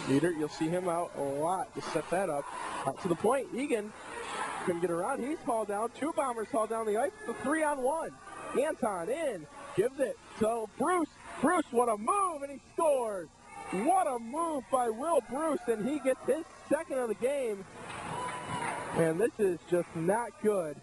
Leader, you'll see him out a lot to set that up. Out to the point, Egan couldn't get around. He's hauled down. 2 Bombers hauled down the ice. It's a 3-on-1. Anton in, gives it to Bruce. Bruce, what a move, and he scores. What a move by Will Bruce, and he gets his second of the game. And this is just not good.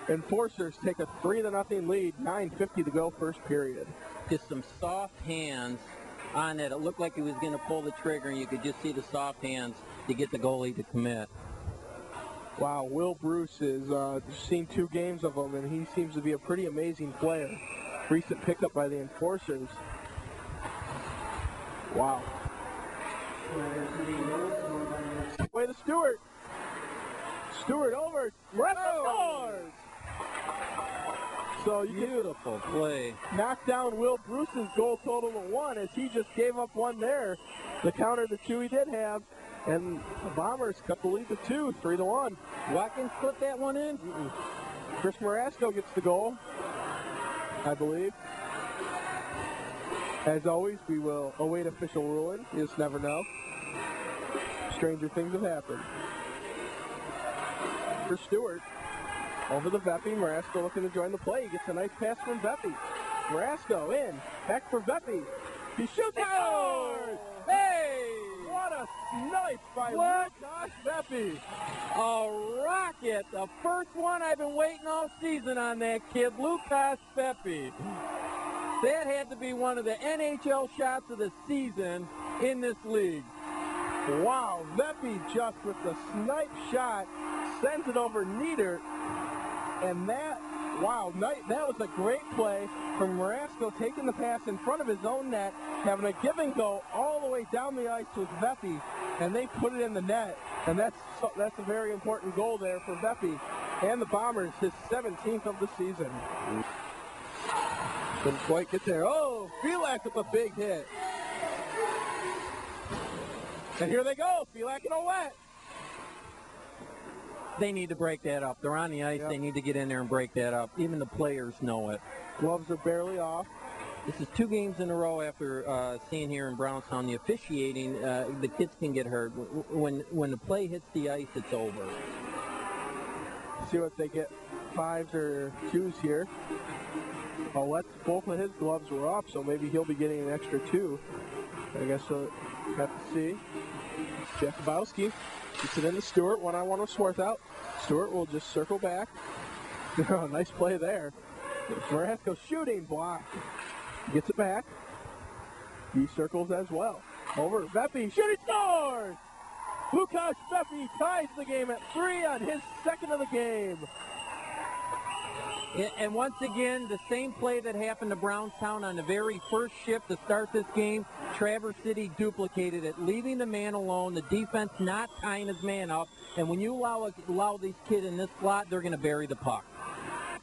Enforcers take a 3-0 lead, 9:50 to go, first period. Just some soft hands on it. It looked like he was going to pull the trigger, and you could just see the soft hands to get the goalie to commit. Wow, Will Bruce is seen 2 games of him, and he seems to be a pretty amazing player. Recent pickup by the Enforcers. Wow. Way to Stewart. Stewart over. Scores. So beautiful play. Knocked down Will Bruce's goal total to 1 as he just gave up 1 there. The counter the 2 he did have. And the Bombers cut the lead to 2, 3-1. Watkins put that one in? Chris Marasco gets the goal, I believe. As always, we will await official ruling. You just never know. Stranger things have happened. For Stewart, over the Veppy. Marasco looking to join the play. He gets a nice pass from Veppy. Marasco in, back for Veppy. He shoots, scores! Hey! What a snipe by Josh Veppy. A rocket. The first one I've been waiting all season on that kid, Lucas Veppy. That had to be one of the NHL shots of the season in this league. Wow, Veppy just with the snipe shot sends it over Nieder. And that was a great play from Marasco, taking the pass in front of his own net, having a give and go all the way down the ice with Veppy, and they put it in the net. And that's a very important goal there for Veppy and the Bombers, his 17th of the season. Couldn't quite get there. Oh, Felak with a big hit. And here they go, Felak and Ouellette. They need to break that up. They're on the ice. Yep. They need to get in there and break that up. Even the players know it. Gloves are barely off. This is 2 games in a row after seeing here in Brownstown the officiating. The kids can get hurt. When the play hits the ice, it's over. See what they get, 5s or 2s here. Both of his gloves were off, so maybe he'll be getting an extra 2. I guess we'll have to see. Jakubowski gets it into Stewart, 1-on-1 with Swarthout. Stewart will just circle back. Nice play there. Marasco shooting, block. Gets it back. He circles as well. Over Veppy, shooting, scores! Lukasz Veppy ties the game at 3 on his second of the game. And once again, the same play that happened to Brownstown on the very first shift to start this game, Traverse City duplicated it, leaving the man alone, the defense not tying his man up, and when you allow these kids in this slot, they're going to bury the puck.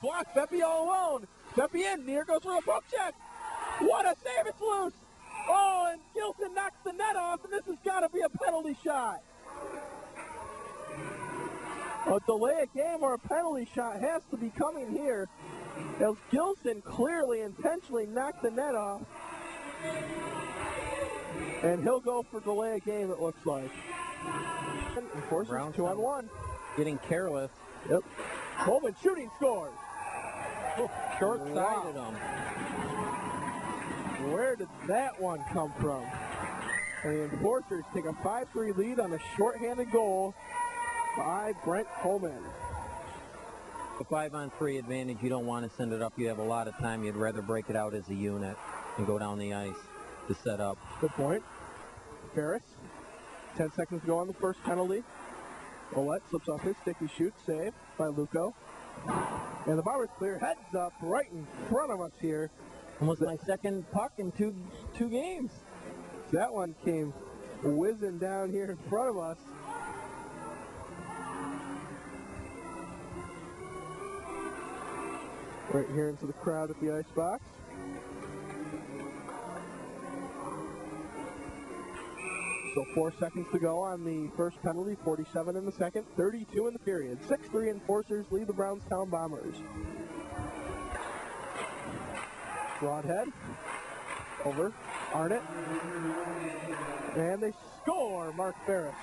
Block, Veppy all alone. Veppy in, Near goes for a poke check. What a save, it's loose. Oh, and Gilson knocks the net off, and this has got to be a penalty shot. A delay a game or a penalty shot has to be coming here, as Gilson clearly intentionally knocked the net off. And he'll go for delay a game, it looks like. Of course, it's 2-on-1. Getting careless. Yep. Coleman shooting, scores. Short-sided him. Where did that one come from? And the Enforcers take a 5-3 lead on a shorthanded goal by Brent Coleman. The 5-on-3 advantage, you don't want to send it up. You have a lot of time. You'd rather break it out as a unit and go down the ice to set up. Good point. Ferris, 10 seconds to go on the first penalty. Ouellette slips off his stick. He shoots, save by Luco. And the Bombers clear, heads up right in front of us here. Almost my second puck in two games. That one came whizzing down here in front of us. Right here into the crowd at the ice box. So 4 seconds to go on the first penalty, 47 in the second, 32 in the period. 6-3 Enforcers lead the Brownstown Bombers. Broadhead over Arnott. And they score, Mark Ferris.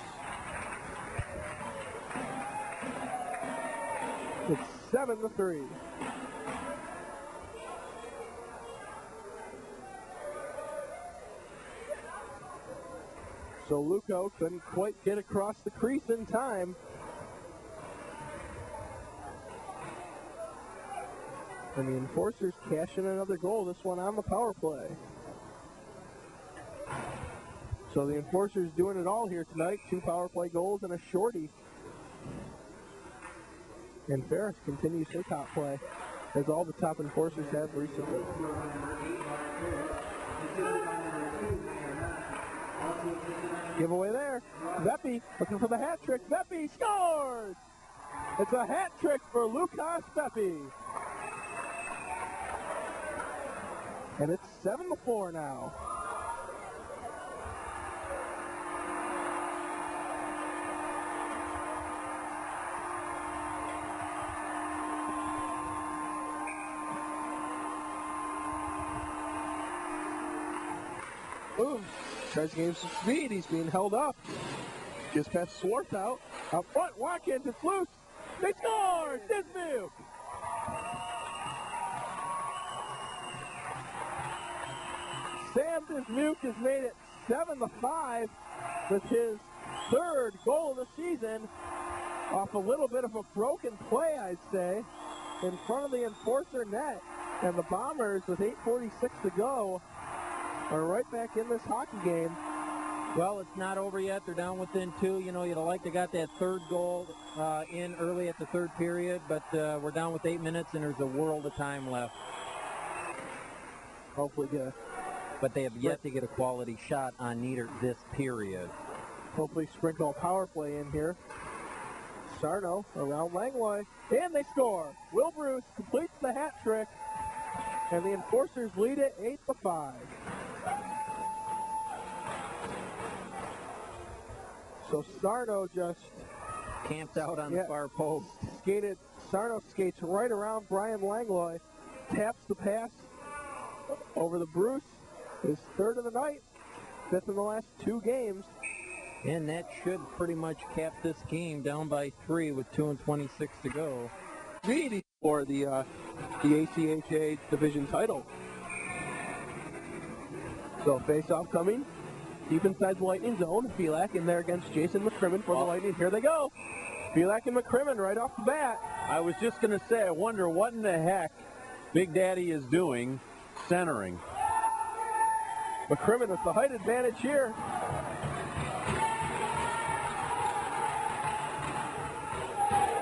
It's 7-3. So Luco couldn't quite get across the crease in time. And the Enforcers cash in another goal, this one on the power play. So the Enforcers doing it all here tonight. 2 power play goals and a shorty. And Ferris continues his top play, as all the top Enforcers have recently. Giveaway there. Beppe looking for the hat trick. Beppe scores! It's a hat trick for Lukas Beppe. And it's 7-4 now. Ooh, tries to gain some speed. He's being held up. Just past Swartz out. Up front, Watkins, it's loose. They score! Dismuke! Sam Dismuke has made it 7-5 with his 3rd goal of the season off a little bit of a broken play, I'd say, in front of the Enforcer net. And the Bombers, with 8:46 to go, are right back in this hockey game. Well, it's not over yet. They're down within 2. You know, you'd have liked to got that 3rd goal in early at the 3rd period, but we're down with 8 minutes, and there's a world of time left. Hopefully get but they have yet to get a quality shot on Nieder this period. Hopefully sprinkle a power play in here. Sarno around Langlois, and they score. Will Bruce completes the hat trick, and the Enforcers lead it 8-5. So Sarno just camped out on the far post. Sarno skates right around Brian Langlois, taps the pass over the Bruce. His 3rd of the night, 5th in the last 2 games. And that should pretty much cap this game, down by 3 with 2:26 to go. For the ACHA division title. So face-off coming. Deep inside the Lightning zone. Felak in there against Jason McCrimmon for the Lightning. Here they go. Felak and McCrimmon right off the bat. I was just going to say, I wonder what in the heck Big Daddy is doing centering. McCrimmon with the height advantage here.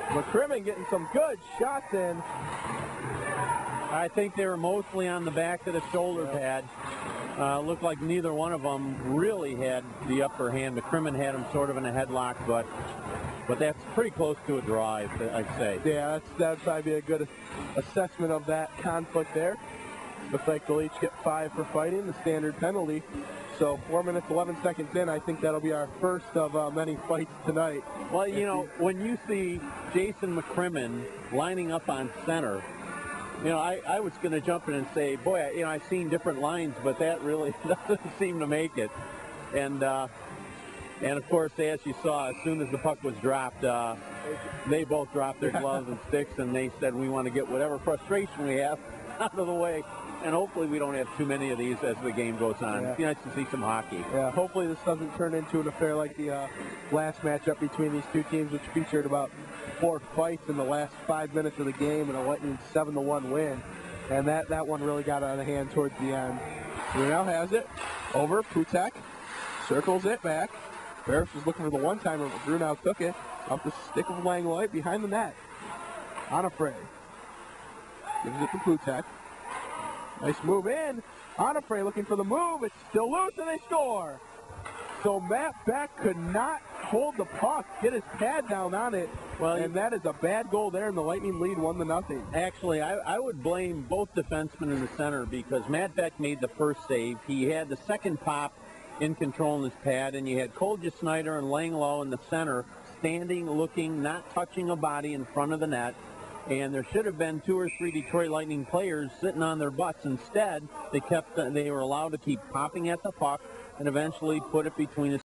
McCrimmon getting some good shots in. I think they were mostly on the back of the shoulder pad. Looked like neither one of them really had the upper hand. McCrimmon had him sort of in a headlock, but that's pretty close to a drive, I'd say. Yeah, that'd probably be a good assessment of that conflict there. Looks like they'll each get 5 for fighting, the standard penalty. So 4 minutes, 11 seconds in, I think that'll be our first of many fights tonight. Well, you know, when you see Jason McCrimmon lining up on center, you know, I was going to jump in and say, boy, you know, I've seen different lines, but that really doesn't seem to make it. And of course, as you saw, as soon as the puck was dropped, they both dropped their gloves and sticks, and they said, we want to get whatever frustration we have out of the way. And hopefully we don't have too many of these as the game goes on. Yeah. It's nice to see some hockey. Yeah, hopefully this doesn't turn into an affair like the last matchup between these two teams, which featured about 4 fights in the last 5 minutes of the game and a Lightning 7-1 win. And that one really got out of hand towards the end. Bruno has it over Putek, circles it back. Ferris was looking for the one-timer, but Bruno took it off the stick of Langlois behind the net. Onafray gives it to Putek. Nice move in. Onafray looking for the move. It's still loose, and they score. So Matt Beck could not hold the puck, get his pad down on it, and that is a bad goal there, and the Lightning lead 1-0. Actually, I would blame both defensemen in the center because Matt Beck made the first save. He had the second pop in control in his pad, and you had Kolja Snyder and Langlois in the center, standing, looking, not touching a body in front of the net. And there should have been 2 or 3 Detroit Lightning players sitting on their butts. Instead, they were allowed to keep popping at the puck, and eventually put it between his